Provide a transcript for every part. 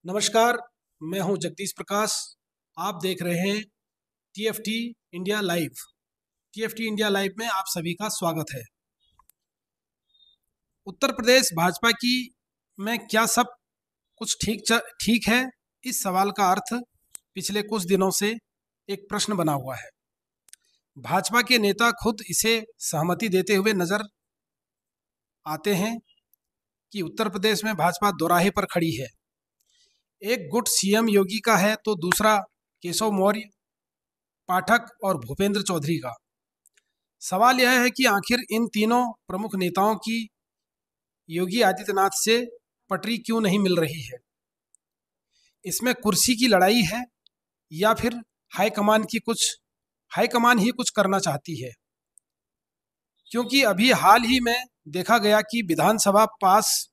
नमस्कार, मैं हूं जगदीश प्रकाश। आप देख रहे हैं TFT India live. TFT India live में आप सभी का स्वागत है। उत्तर प्रदेश भाजपा की में क्या सब कुछ ठीक है? इस सवाल का अर्थ पिछले कुछ दिनों से एक प्रश्न बना हुआ है। भाजपा के नेता खुद इसे सहमति देते हुए नजर आते हैं कि उत्तर प्रदेश में भाजपा दोराहे पर खड़ी है। एक गुट सीएम योगी का है तो दूसरा केशव मौर्य, पाठक और भूपेंद्र चौधरी का। सवाल यह है कि आखिर इन तीनों प्रमुख नेताओं की योगी आदित्यनाथ से पटरी क्यों नहीं मिल रही है? इसमें कुर्सी की लड़ाई है या फिर हाईकमान ही कुछ करना चाहती है? क्योंकि अभी हाल ही में देखा गया कि विधानसभा पास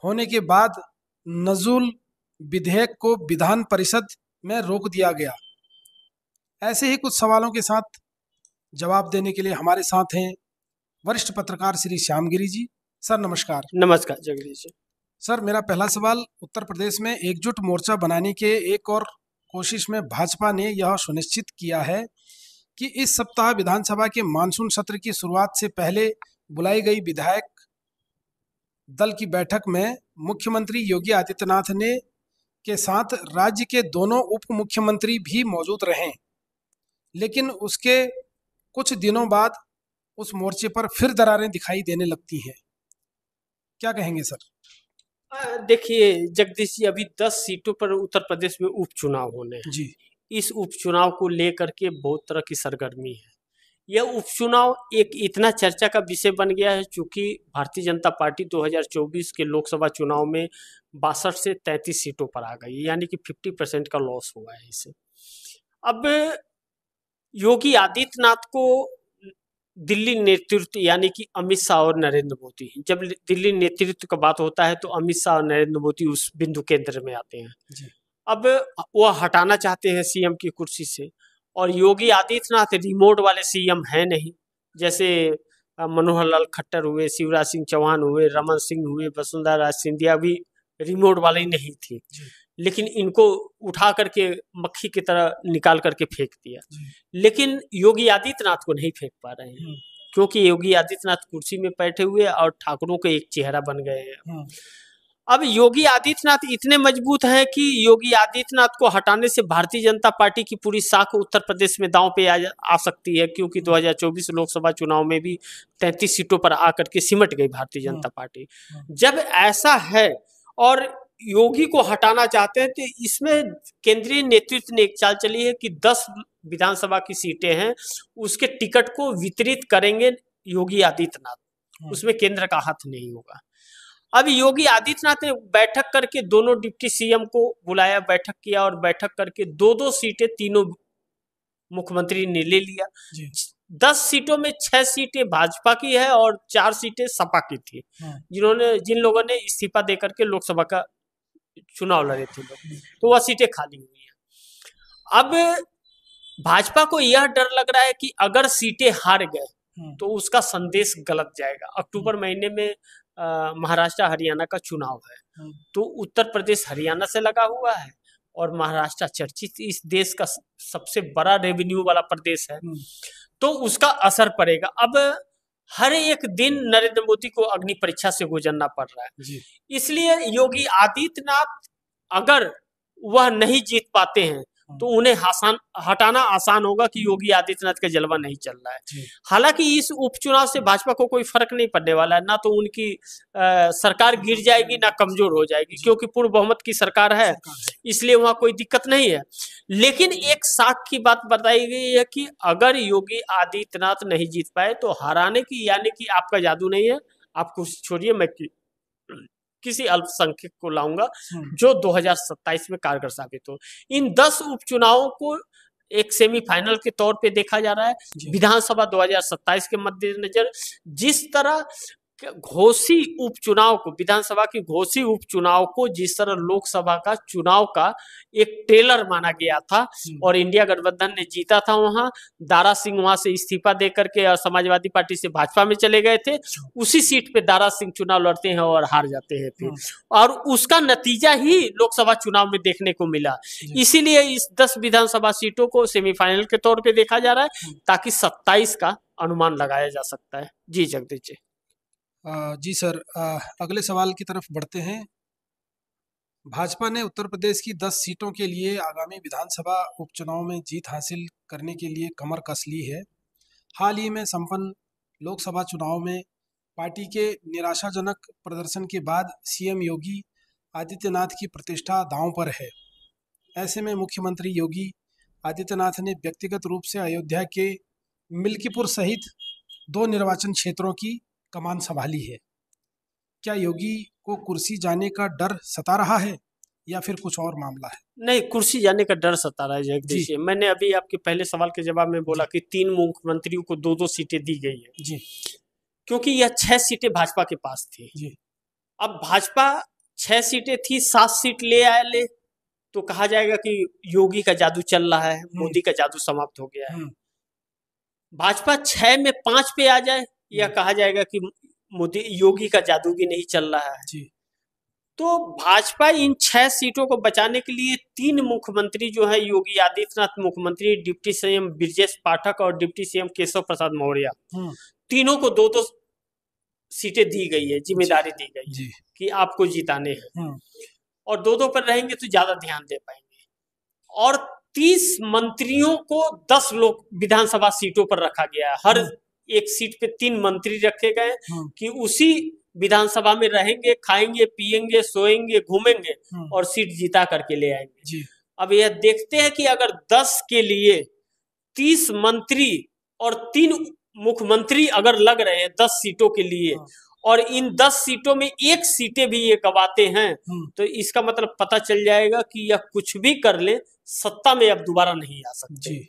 होने के बाद नजुल विधेयक को विधान परिषद में रोक दिया गया। ऐसे ही कुछ सवालों के साथ जवाब देने के लिए हमारे साथ हैं वरिष्ठ पत्रकार श्री श्यामगिरी जी। सर नमस्कार। नमस्कार जगदीश जी। सर, मेरा पहला सवाल, उत्तर प्रदेश में एकजुट मोर्चा बनाने के एक और कोशिश में भाजपा ने यह सुनिश्चित किया है कि इस सप्ताह विधानसभा के मानसून सत्र की शुरुआत से पहले बुलाई गई विधायक दल की बैठक में मुख्यमंत्री योगी आदित्यनाथ ने के साथ राज्य के दोनों उप मुख्यमंत्री भी मौजूद रहे, लेकिन उसके कुछ दिनों बाद उस मोर्चे पर फिर दरारें दिखाई देने लगती हैं। क्या कहेंगे सर? देखिए जगदीश जी, अभी 10 सीटों पर उत्तर प्रदेश में उपचुनाव होने हैं जी। इस उपचुनाव को लेकर के बहुत तरह की सरगर्मी है। यह उपचुनाव एक इतना चर्चा का विषय बन गया है क्योंकि भारतीय जनता पार्टी 2024 के लोकसभा चुनाव में 62 से 33 सीटों पर आ गई, यानी कि 50% का लॉस हुआ है इसे। अब योगी आदित्यनाथ को दिल्ली नेतृत्व यानी कि अमित शाह और नरेंद्र मोदी, जब दिल्ली नेतृत्व का बात होता है तो अमित शाह और नरेंद्र मोदी उस बिंदु केंद्र में आते हैं जी। अब वह हटाना चाहते हैं सीएम की कुर्सी से, और योगी आदित्यनाथ रिमोट वाले सीएम हैं नहीं। जैसे मनोहर लाल खट्टर हुए, शिवराज सिंह चौहान हुए, रमन सिंह हुए, वसुंधरा राज सिंधिया भी रिमोट वाले नहीं थी, लेकिन इनको उठा करके मक्खी की तरह निकाल करके फेंक दिया। लेकिन योगी आदित्यनाथ को नहीं फेंक पा रहे हैं क्योंकि योगी आदित्यनाथ कुर्सी में बैठे हुए और ठाकुरों के एक चेहरा बन गए हैं। अब योगी आदित्यनाथ इतने मजबूत हैं कि योगी आदित्यनाथ को हटाने से भारतीय जनता पार्टी की पूरी साख उत्तर प्रदेश में दांव पे आ सकती है, क्योंकि 2024 लोकसभा चुनाव में भी 33 सीटों पर आकर के सिमट गई भारतीय जनता पार्टी। जब ऐसा है और योगी को हटाना चाहते हैं तो इसमें केंद्रीय नेतृत्व ने एक चाल चली है कि 10 विधानसभा की सीटें हैं, उसके टिकट को वितरित करेंगे योगी आदित्यनाथ, उसमें केंद्र का हाथ नहीं होगा। अब योगी आदित्यनाथ ने बैठक करके दोनों डिप्टी सीएम को बुलाया, बैठक किया और बैठक करके 2-2 सीटें तीनों मुख्यमंत्री ने ले लिया। 10 सीटों में 6 सीटें भाजपा की है और 4 सीटें सपा की थी, जिन लोगों ने इस्तीफा देकर के लोकसभा का चुनाव लड़े थे लोग, तो वह सीटें खाली हुई हैं। अब भाजपा को यह डर लग रहा है कि अगर सीटें हार गए तो उसका संदेश गलत जाएगा। अक्टूबर महीने में महाराष्ट्र हरियाणा का चुनाव है, तो उत्तर प्रदेश हरियाणा से लगा हुआ है और महाराष्ट्र चर्चित इस देश का सबसे बड़ा रेवेन्यू वाला प्रदेश है, तो उसका असर पड़ेगा। अब हर एक दिन नरेंद्र मोदी को अग्नि परीक्षा से गुजरना पड़ रहा है, इसलिए योगी आदित्यनाथ अगर वह नहीं जीत पाते हैं तो उन्हें हटाना आसान होगा कि योगी आदित्यनाथ का जलवा नहीं चल रहा है। हालांकि इस उपचुनाव से भाजपा को कोई फर्क नहीं पड़ने वाला है, ना तो उनकी सरकार गिर जाएगी ना कमजोर हो जाएगी, क्योंकि पूर्ण बहुमत की सरकार है, इसलिए वहां कोई दिक्कत नहीं है। लेकिन एक साख की बात बताई गई है कि अगर योगी आदित्यनाथ नहीं जीत पाए तो हराने की, यानी कि आपका जादू नहीं है, आप कुछ छोड़िए, मैं किसी अल्पसंख्यक को लाऊंगा जो 2027 में कारगर साबित हो। इन 10 उपचुनावों को एक सेमीफाइनल के तौर पे देखा जा रहा है। विधानसभा 2027 के मद्देनजर जिस तरह घोषी उपचुनाव को, विधानसभा की घोषी उपचुनाव को जिस तरह लोकसभा का चुनाव का एक टेलर माना गया था और इंडिया गठबंधन ने जीता था, वहां दारा सिंह वहां से इस्तीफा दे करके और समाजवादी पार्टी से भाजपा में चले गए थे, उसी सीट पे दारा सिंह चुनाव लड़ते हैं और हार जाते हैं फिर, और उसका नतीजा ही लोकसभा चुनाव में देखने को मिला। इसीलिए इस 10 विधानसभा सीटों को सेमीफाइनल के तौर पे देखा जा रहा है, ताकि 27 का अनुमान लगाया जा सकता है। जी जगदीश जी। जी सर, अगले सवाल की तरफ बढ़ते हैं। भाजपा ने उत्तर प्रदेश की 10 सीटों के लिए आगामी विधानसभा उपचुनाव में जीत हासिल करने के लिए कमर कस ली है। हाल ही में संपन्न लोकसभा चुनाव में पार्टी के निराशाजनक प्रदर्शन के बाद सीएम योगी आदित्यनाथ की प्रतिष्ठा दांव पर है। ऐसे में मुख्यमंत्री योगी आदित्यनाथ ने व्यक्तिगत रूप से अयोध्या के मिल्कीपुर सहित 2 निर्वाचन क्षेत्रों की कमान संभाली है। क्या योगी को कुर्सी जाने का डर सता रहा है या फिर कुछ और मामला है? नहीं, कुर्सी जाने का डर सता रहा है जगदीश जी। मैंने अभी आपके पहले सवाल के जवाब में बोला कि 3 मुख्यमंत्रियों को 2-2 सीटें दी गई है जी, क्योंकि यह 6 सीटें भाजपा के पास थी जी। अब भाजपा 6 सीटें थी, 7 सीट ले तो कहा जाएगा कि योगी का जादू चल रहा है, मोदी का जादू समाप्त हो गया है। भाजपा 6 में 5 पे आ जाए, यह कहा जाएगा कि मोदी योगी का जादू भी नहीं चल रहा है जी। तो भाजपा इन 6 सीटों को बचाने के लिए 3 मुख्यमंत्री जो है, योगी आदित्यनाथ मुख्यमंत्री, डिप्टी सीएम ब्रजेश पाठक और डिप्टी सीएम केशव प्रसाद मौर्य, तीनों को 2-2 सीटें दी गई है, जिम्मेदारी दी गई है कि आपको जिताने हैं और 2-2 पर रहेंगे तो ज्यादा ध्यान दे पाएंगे। और 30 मंत्रियों को 10 लोग विधानसभा सीटों पर रखा गया है। हर एक सीट पे 3 मंत्री रखे गए कि उसी विधानसभा में रहेंगे, खाएंगे, पिएंगे, सोएंगे, घूमेंगे और सीट जीता करके ले आएंगे। अब यह देखते हैं कि अगर 10 के लिए 30 मंत्री और 3 मुख्यमंत्री अगर लग रहे हैं 10 सीटों के लिए और इन 10 सीटों में 1 सीटें भी ये गवाते हैं तो इसका मतलब पता चल जाएगा कि यह कुछ भी कर ले, सत्ता में अब दोबारा नहीं आ सकते।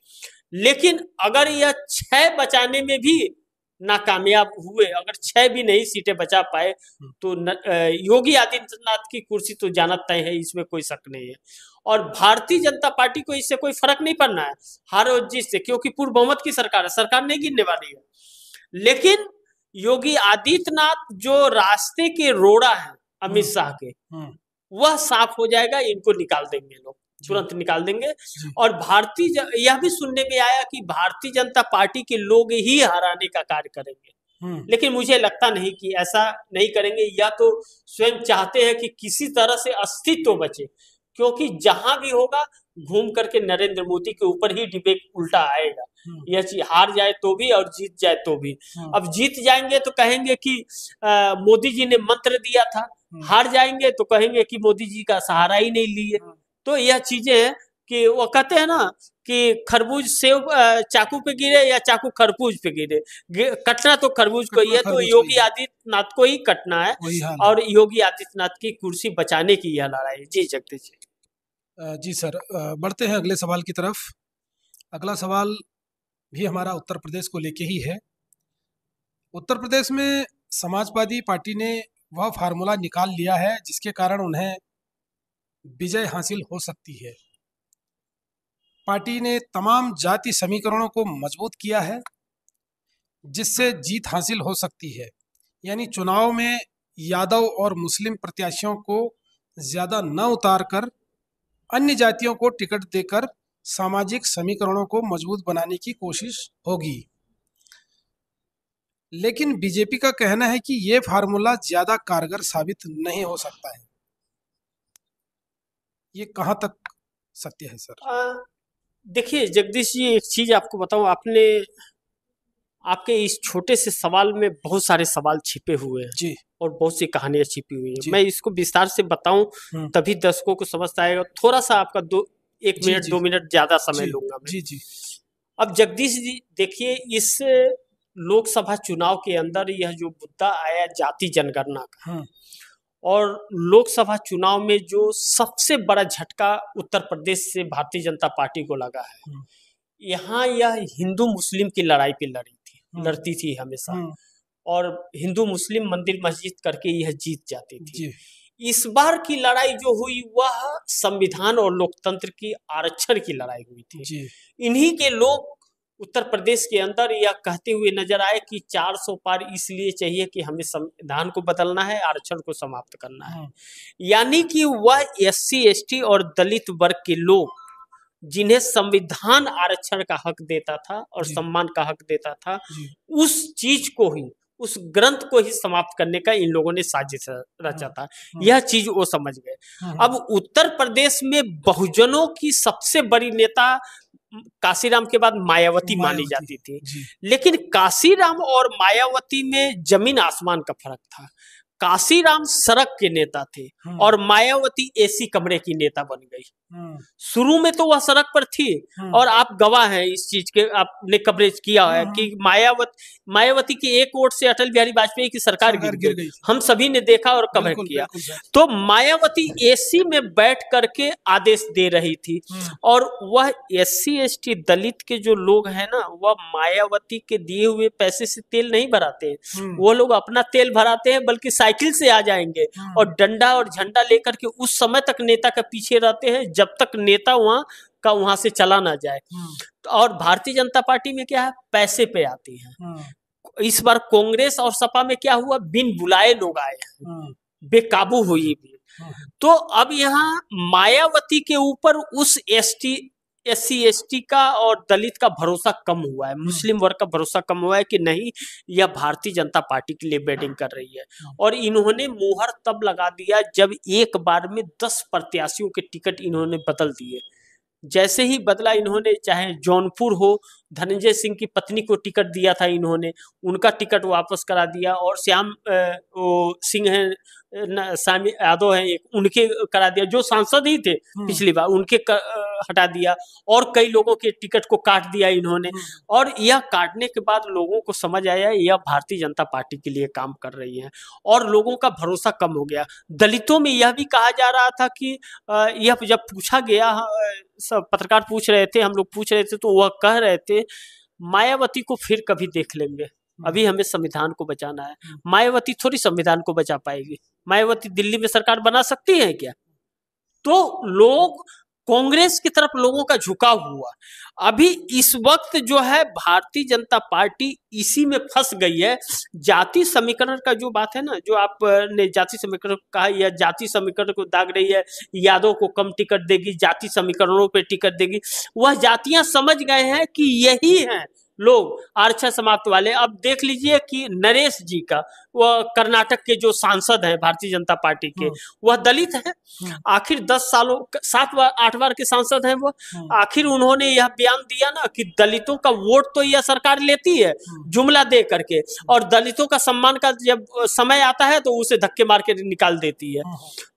लेकिन अगर यह 6 बचाने में भी नाकामयाब हुए, अगर 6 भी नहीं सीटें बचा पाए तो योगी आदित्यनाथ की कुर्सी तो जाना तय है, इसमें कोई शक नहीं है। और भारतीय जनता पार्टी को इससे कोई फर्क नहीं पड़ना है हार और जीत से, क्योंकि पूर्ण बहुमत की सरकार है, सरकार नहीं गिरने वाली है। लेकिन योगी आदित्यनाथ जो रास्ते के रोड़ा है अमित शाह के, वह साफ हो जाएगा, इनको निकाल देंगे लोग, तुरंत निकाल देंगे। और यह भी सुनने में आया कि भारतीय जनता पार्टी के लोग ही हराने का कार्य करेंगे, लेकिन मुझे लगता नहीं कि ऐसा नहीं करेंगे। या तो स्वयं चाहते हैं कि किसी तरह से अस्तित्व बचे, क्योंकि जहां भी होगा घूम करके नरेंद्र मोदी के ऊपर ही डिबेट उल्टा आएगा। यह चीज हार जाए तो भी और जीत जाए तो भी। अब जीत जाएंगे तो कहेंगे कि मोदी जी ने मंत्र दिया था, हार जाएंगे तो कहेंगे कि मोदी जी का सहारा ही नहीं लिए। तो यह चीजें हैं कि वो कहते हैं ना कि खरबूज सेव चाकू पे गिरे या चाकू खरबूज पे गिरे, कटना तो खरबूज को ही है। तो योगी आदित्यनाथ को ही कटना है और योगी आदित्यनाथ की कुर्सी बचाने की यह लड़ाई। जी जगदीश जी। जी सर, बढ़ते हैं अगले सवाल की तरफ। अगला सवाल भी हमारा उत्तर प्रदेश को लेके ही है। उत्तर प्रदेश में समाजवादी पार्टी ने वह फार्मूला निकाल लिया है जिसके कारण उन्हें विजय हासिल हो सकती है। पार्टी ने तमाम जाति समीकरणों को मजबूत किया है जिससे जीत हासिल हो सकती है। यानी चुनाव में यादव और मुस्लिम प्रत्याशियों को ज्यादा न उतार कर अन्य जातियों को टिकट देकर सामाजिक समीकरणों को मजबूत बनाने की कोशिश होगी। लेकिन बीजेपी का कहना है कि यह फार्मूला ज्यादा कारगर साबित नहीं हो सकता है। ये कहां तक सत्य है सर? देखिए जगदीश जी, एक चीज आपको बताऊं, आपके इस छोटे से सवाल में बहुत सारे सवाल छिपे हुए हैं जी, और बहुत सी कहानियां छिपी हुई हैं। मैं इसको विस्तार से बताऊं तभी दर्शकों को समझ आएगा। थोड़ा सा आपका 1 मिनट 2 मिनट ज्यादा समय लूंगा मैं। जी। अब जगदीश जी देखिए, इस लोकसभा चुनाव के अंदर यह जो मुद्दा आया जाति जनगणना का, और लोकसभा चुनाव में जो सबसे बड़ा झटका उत्तर प्रदेश से भारतीय जनता पार्टी को लगा है, यहाँ यह हिंदू मुस्लिम की लड़ाई पे लड़ती थी हमेशा। और हिंदू मुस्लिम मंदिर मस्जिद करके यह जीत जाती थी। जी इस बार की लड़ाई जो हुई वह संविधान और लोकतंत्र की आरक्षण की लड़ाई हुई थी। जी इन्हीं के लोग उत्तर प्रदेश के अंदर यह कहते हुए नजर आए कि 400 पार इसलिए चाहिए कि हमें संविधान को बदलना है, आरक्षण को समाप्त करना है। यानी कि वह SC ST और दलित वर्ग के लोग जिन्हें संविधान आरक्षण का हक देता था और जी सम्मान का हक देता था, जी उस चीज को ही, उस ग्रंथ को ही समाप्त करने का इन लोगों ने साजिश रचा था। यह चीज वो समझ गए। अब उत्तर प्रदेश में बहुजनों की सबसे बड़ी नेता काशीराम के बाद मायावती मानी जाती थी, लेकिन काशीराम और मायावती में जमीन आसमान का फर्क था। काशीराम सड़क के नेता थे और मायावती AC कमरे की नेता बन गई। शुरू में तो वह सड़क पर थी और आप गवाह हैं इस चीज के, आपने कवरेज किया है कि मायावती के एक वोट से अटल बिहारी वाजपेयी की सरकार गिर गई। हम सभी ने देखा और कवर किया। तो मायावती AC में बैठ करके आदेश दे रही थी और वह SC ST दलित के जो लोग हैं ना, वह मायावती के दिए हुए पैसे से तेल नहीं भराते, वो लोग अपना तेल भराते हैं, बल्कि साइकिल से आ जाएंगे और डंडा और झंडा लेकर के उस समय तक नेता के पीछे रहते हैं जब तक नेता वहां से चला ना जाए। और भारतीय जनता पार्टी में क्या है, पैसे पे आती है। इस बार कांग्रेस और सपा में क्या हुआ, बिन बुलाए लोग आए हैं, बेकाबू हुई भी। तो अब यहाँ मायावती के ऊपर उस SC ST का और दलित का भरोसा कम हुआ है, मुस्लिम वर्ग का भरोसा कम हुआ है कि नहीं, यह भारतीय जनता पार्टी के लिए बैटिंग कर रही है। और इन्होंने मुहर तब लगा दिया जब एक बार में 10 प्रत्याशियों के टिकट इन्होंने बदल दिए। जैसे ही बदला इन्होंने, चाहे जौनपुर हो, धनंजय सिंह की पत्नी को टिकट दिया था इन्होंने, उनका टिकट वापस करा दिया, और श्याम सिंह है, सामी यादव है एक, उनके करा दिया, जो सांसद ही थे पिछली बार उनके हटा दिया, और कई लोगों के टिकट को काट दिया इन्होंने। और यह काटने के बाद लोगों को समझ आया यह भारतीय जनता पार्टी के लिए काम कर रही है और लोगों का भरोसा कम हो गया। दलितों में यह भी कहा जा रहा था कि यह जब पूछा गया, सब पत्रकार पूछ रहे थे, हम लोग पूछ रहे थे, तो वह कह रहे थे मायावती को फिर कभी देख लेंगे, अभी हमें संविधान को बचाना है। मायावती थोड़ी संविधान को बचा पाएगी, मायावती दिल्ली में सरकार बना सकती है क्या? तो लोग कांग्रेस की तरफ लोगों का झुकाव हुआ। अभी इस वक्त जो है भारतीय जनता पार्टी इसी में फंस गई है। जाति समीकरण का जो बात है ना, जो आपने जाति समीकरण कहा, यह जाति समीकरण को दाग रही है, यादव को कम टिकट देगी, जाति समीकरणों पे टिकट देगी। वह जातियां समझ गए हैं कि यही है लोग आरक्षण समाप्त वाले। अब देख लीजिए कि नरेश जी का, वह कर्नाटक के जो सांसद हैं भारतीय जनता पार्टी के, वह दलित हैं। आखिर 10 सालों 7 बार 8 बार के सांसद हैं वो। आखिर उन्होंने यह बयान दिया ना कि दलितों का वोट तो यह सरकार लेती है जुमला दे करके, और दलितों का सम्मान का जब समय आता है तो उसे धक्के मार के निकाल देती है।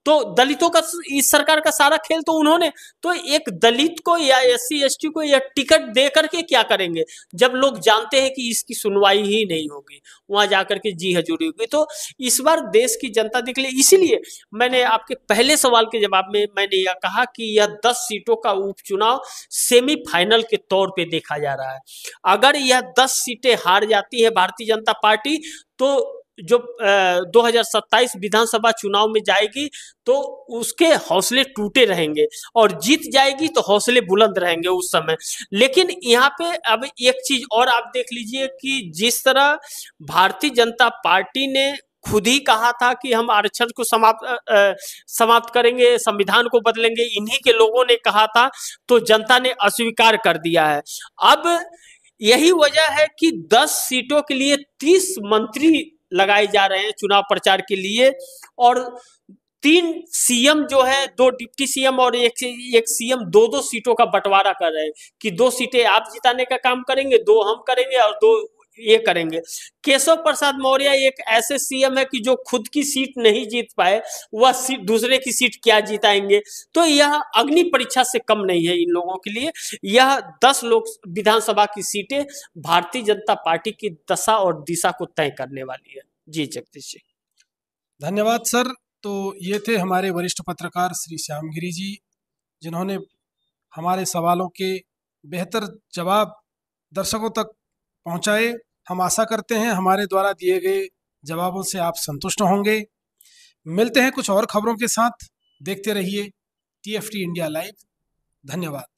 तो दलितों का इस सरकार का सारा खेल तो उन्होंने, तो एक दलित को या SC ST को यह टिकट दे करके क्या करेंगे जब लोग जानते हैं कि इसकी सुनवाई ही नहीं होगी, वहां जाकर के जी हजूरी होगी। तो इस बार देश की जनता देख ले, इसीलिए मैंने आपके पहले सवाल के जवाब में मैंने यह कहा कि यह 10 सीटों का उपचुनाव सेमीफाइनल के तौर पे देखा जा रहा है। अगर यह 10 सीटें हार जाती है भारतीय जनता पार्टी, तो जो 2027 विधानसभा चुनाव में जाएगी तो उसके हौसले टूटे रहेंगे, और जीत जाएगी तो हौसले बुलंद रहेंगे उस समय। लेकिन यहाँ पे अब एक चीज और आप देख लीजिए कि जिस तरह भारतीय जनता पार्टी ने खुद ही कहा था कि हम आरक्षण को समाप्त करेंगे, संविधान को बदलेंगे, इन्हीं के लोगों ने कहा था, तो जनता ने अस्वीकार कर दिया है। अब यही वजह है कि 10 सीटों के लिए 30 मंत्री लगाए जा रहे हैं चुनाव प्रचार के लिए, और 3 CM जो है, 2 डिप्टी CM और एक CM 2-2 सीटों का बंटवारा कर रहे हैं कि 2 सीटें आप जिताने का काम करेंगे, 2 हम करेंगे और 2 ये करेंगे। केशव प्रसाद मौर्य एक ऐसे CM है कि जो खुद की सीट नहीं जीत पाए, वह दूसरे की सीट क्या जिताएंगे। तो यह अग्नि परीक्षा से कम नहीं है इन लोगों के लिए। यह 10 लोग विधानसभा की सीटें भारतीय जनता पार्टी की दशा और दिशा को तय करने वाली है। जी जगदीश जी, धन्यवाद सर। तो ये थे हमारे वरिष्ठ पत्रकार श्री श्यामगिरी जी, जिन्होंने हमारे सवालों के बेहतर जवाब दर्शकों तक पहुंचाए हम आशा करते हैं हमारे द्वारा दिए गए जवाबों से आप संतुष्ट होंगे। मिलते हैं कुछ और खबरों के साथ। देखते रहिए TFT इंडिया लाइव। धन्यवाद।